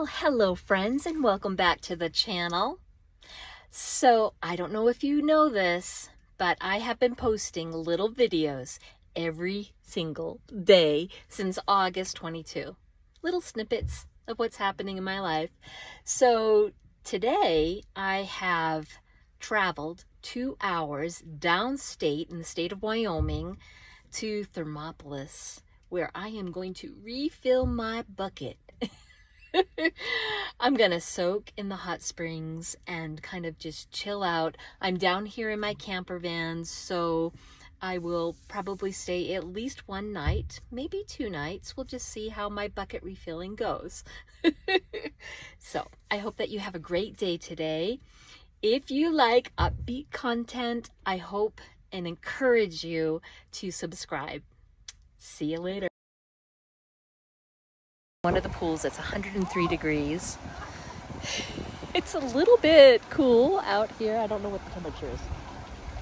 Well, hello friends, and welcome back to the channel. So I don't know if you know this, but I have been posting little videos every single day since August 22. Little snippets of what's happening in my life. So today I have traveled 2 hours downstate in the state of Wyoming to Thermopolis, where I am going to refill my bucket. I'm gonna soak in the hot springs and kind of just chill out. I'm down here in my camper van, so I will probably stay at least one night, maybe 2 nights. We'll just see how my bucket refilling goes. So I hope that you have a great day today. If you like upbeat content, I hope and encourage you to subscribe. See you later. One of the pools that's 103 degrees. It's a little bit cool out here. I don't know what the temperature is.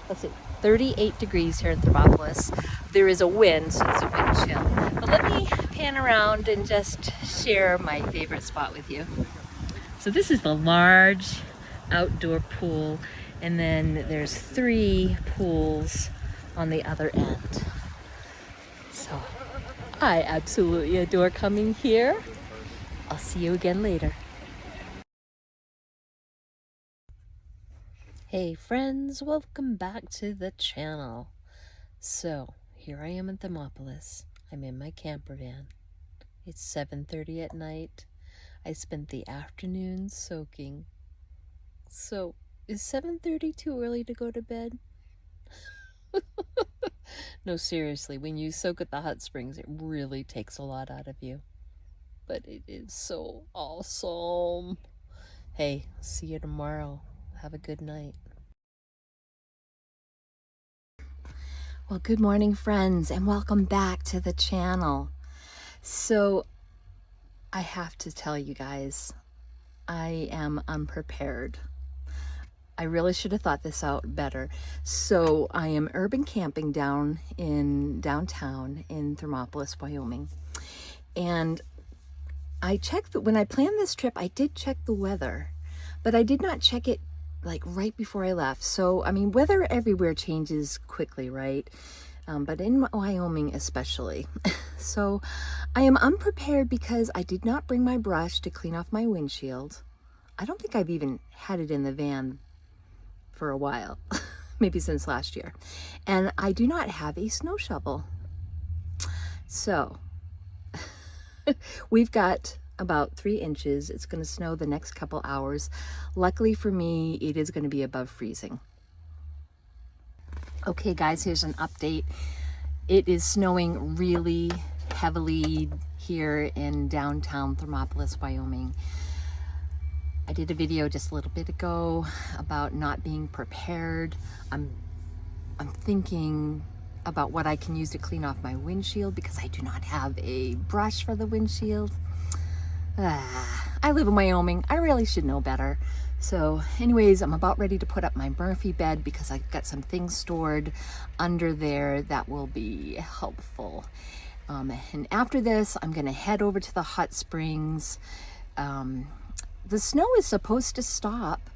Let's see, 38 degrees here in Thermopolis. There is a wind, so it's a wind chill. But let me pan around and just share my favorite spot with you. So this is the large outdoor pool, and then there's 3 pools on the other end. So I absolutely adore coming here. I'll see you again later. Hey friends, welcome back to the channel. So here I am in Thermopolis. I'm in my camper van. It's 7:30 at night. I spent the afternoon soaking. So is 7:30 too early to go to bed? No, seriously, when you soak at the hot springs, it really takes a lot out of you. But it is so awesome. Hey, see you tomorrow. Have a good night. Well, good morning, friends, and welcome back to the channel. So I have to tell you guys, I am unprepared. I really should have thought this out better. So I am urban camping down in downtown in Thermopolis, Wyoming. And I checked, when I planned this trip, I did check the weather, but I did not check it like right before I left. So, I mean, weather everywhere changes quickly, right? But in Wyoming especially. So I am unprepared because I did not bring my brush to clean off my windshield. I don't think I've even had it in the van for a while, maybe since last year. And I do not have a snow shovel. So we've got about 3 inches. It's going to snow the next couple hours. Luckily for me, it is going to be above freezing. Okay guys, here's an update. It is snowing really heavily here in downtown Thermopolis, Wyoming. I did a video just a little bit ago about not being prepared. I'm thinking about what I can use to clean off my windshield because I do not have a brush for the windshield. I live in Wyoming. I really should know better. So anyways, I'm about ready to put up my Murphy bed because I've got some things stored under there that will be helpful. And after this, I'm gonna head over to the hot springs. The snow is supposed to stop,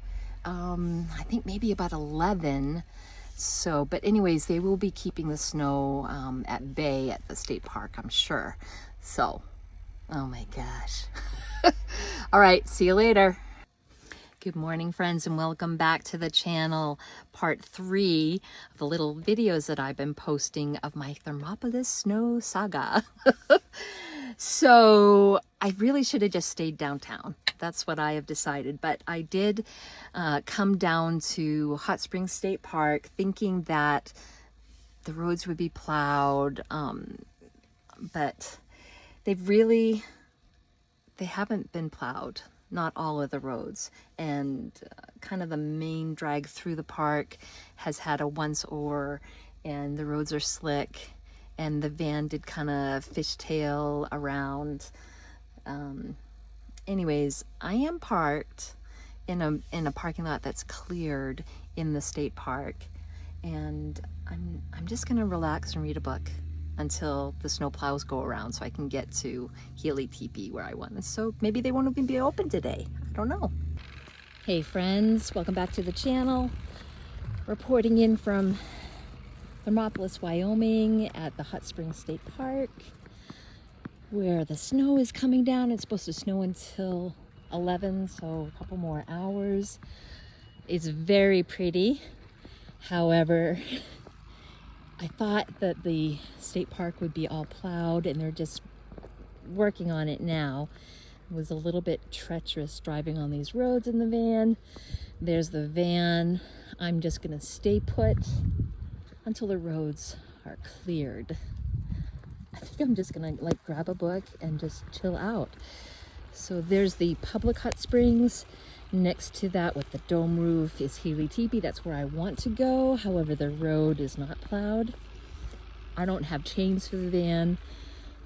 I think maybe about 11. So, but anyways, they will be keeping the snow at bay at the state park, I'm sure. So, oh my gosh. All right, see you later. Good morning, friends, and welcome back to the channel. Part 3 of the little videos that I've been posting of my Thermopolis snow saga. So I really should have just stayed downtown. That's what I have decided. But I did come down to Hot Springs State Park thinking that the roads would be plowed. But they haven't been plowed. Not all of the roads. And kind of the main drag through the park has had a once over, and the roads are slick. And the van did kind of fishtail around. Anyways, I am parked in a parking lot that's cleared in the state park, and I'm just gonna relax and read a book. until the snow plows go around so I can get to Healy Teepee where I want. So maybe they won't even be open today. I don't know. Hey friends, welcome back to the channel. Reporting in from Thermopolis, Wyoming at the Hot Springs State Park where the snow is coming down. It's supposed to snow until 11, so a couple more hours. It's very pretty. However, I thought that the state park would be all plowed and they're just working on it now. It was a little bit treacherous driving on these roads in the van. There's the van. I'm just gonna stay put until the roads are cleared. I think I'm just gonna like grab a book and just chill out. So there's the public hot springs. Next to that with the dome roof is Healy Teepee. That's where I want to go. However, the road is not plowed. I don't have chains for the van.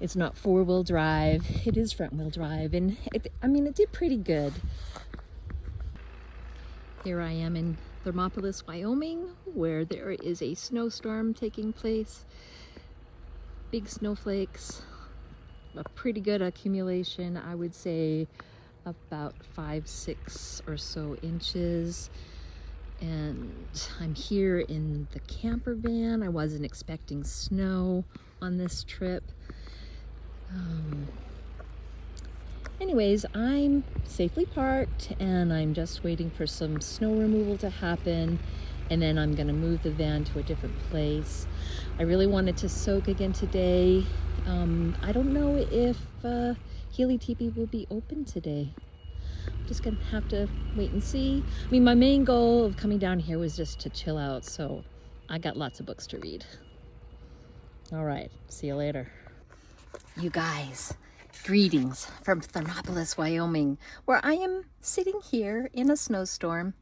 It's not four-wheel drive. It is front-wheel drive. And it did pretty good. Here I am in Thermopolis, Wyoming, where there is a snowstorm taking place. Big snowflakes. A pretty good accumulation, I would say about 5-6 or so inches. And I'm here in the camper van. I wasn't expecting snow on this trip. Anyways, I'm safely parked and I'm just waiting for some snow removal to happen, and then I'm gonna move the van to a different place. I really wanted to soak again today. I don't know if Healy Teepee will be open today. I'm just gonna have to wait and see. I mean, my main goal of coming down here was just to chill out, so I got lots of books to read. All right, see you later. You guys, greetings from Thermopolis, Wyoming, where I am sitting here in a snowstorm.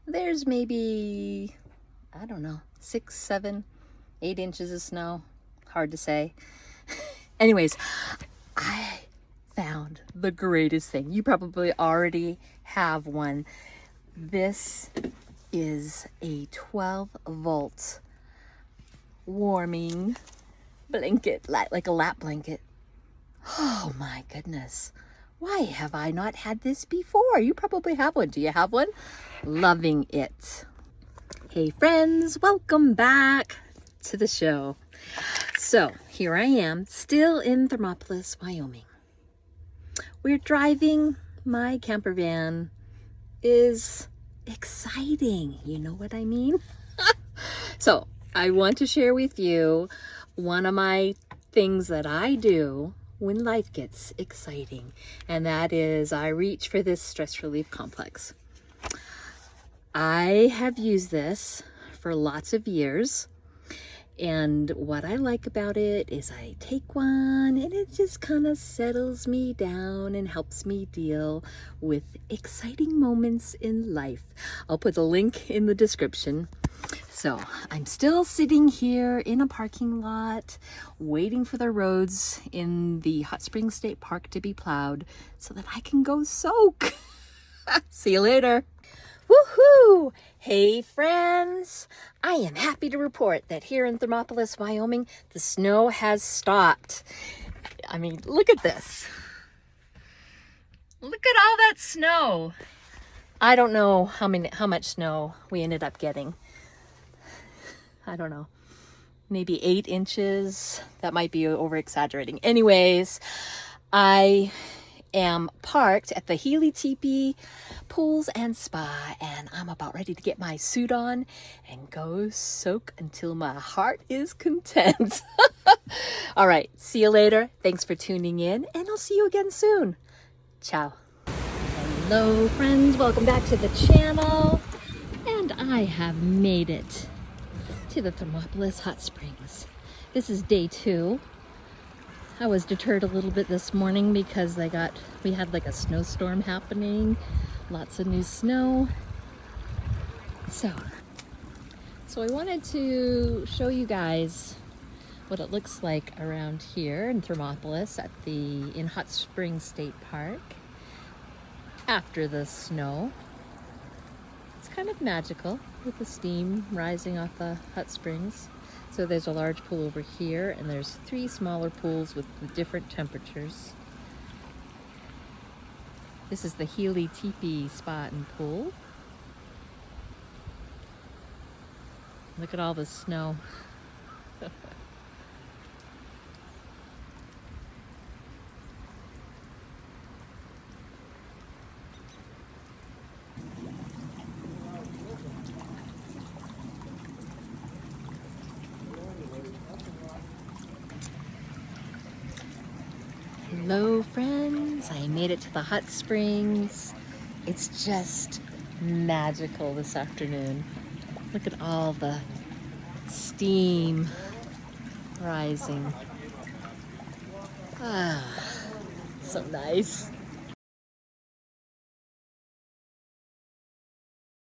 There's maybe, I don't know, 6, 7, 8 inches of snow. Hard to say. Anyways, I found the greatest thing. You probably already have one. This is a 12-volt warming blanket, like a lap blanket. Oh my goodness. Why have I not had this before? You probably have one. Do you have one? Loving it. Hey friends, welcome back to the show. So here I am, still in Thermopolis, Wyoming. We're driving. My camper van is exciting. You know what I mean? So I want to share with you one of my things that I do when life gets exciting, and that is I reach for this stress relief complex. I have used this for lots of years, and what I like about it is I take one and it just kind of settles me down and helps me deal with exciting moments in life. I'll put a link in the description. So I'm still sitting here in a parking lot waiting for the roads in the Hot Springs State Park to be plowed so that I can go soak. See you later. Woohoo! Hey friends! I am happy to report that here in Thermopolis, Wyoming, the snow has stopped. I mean, look at this. Look at all that snow. I don't know how much snow we ended up getting. I don't know, maybe 8 inches. That might be over exaggerating. Anyways, I am parked at the Healy Teepee Pools and Spa, and I'm about ready to get my suit on and go soak until my heart is content. All right, see you later. Thanks for tuning in, and I'll see you again soon. Ciao. Hello friends, welcome back to the channel, and I have made it to the Thermopolis Hot Springs. This is day 2. I was deterred a little bit this morning because we had like a snowstorm happening, lots of new snow. So I wanted to show you guys what it looks like around here in Thermopolis in Hot Springs State Park after the snow. It's kind of magical with the steam rising off the hot springs. So there's a large pool over here, and there's 3 smaller pools with different temperatures. This is the Healy Teepee spot and pool. Look at all the snow. Hello friends, I made it to the hot springs. It's just magical this afternoon. Look at all the steam rising. Ah, so nice.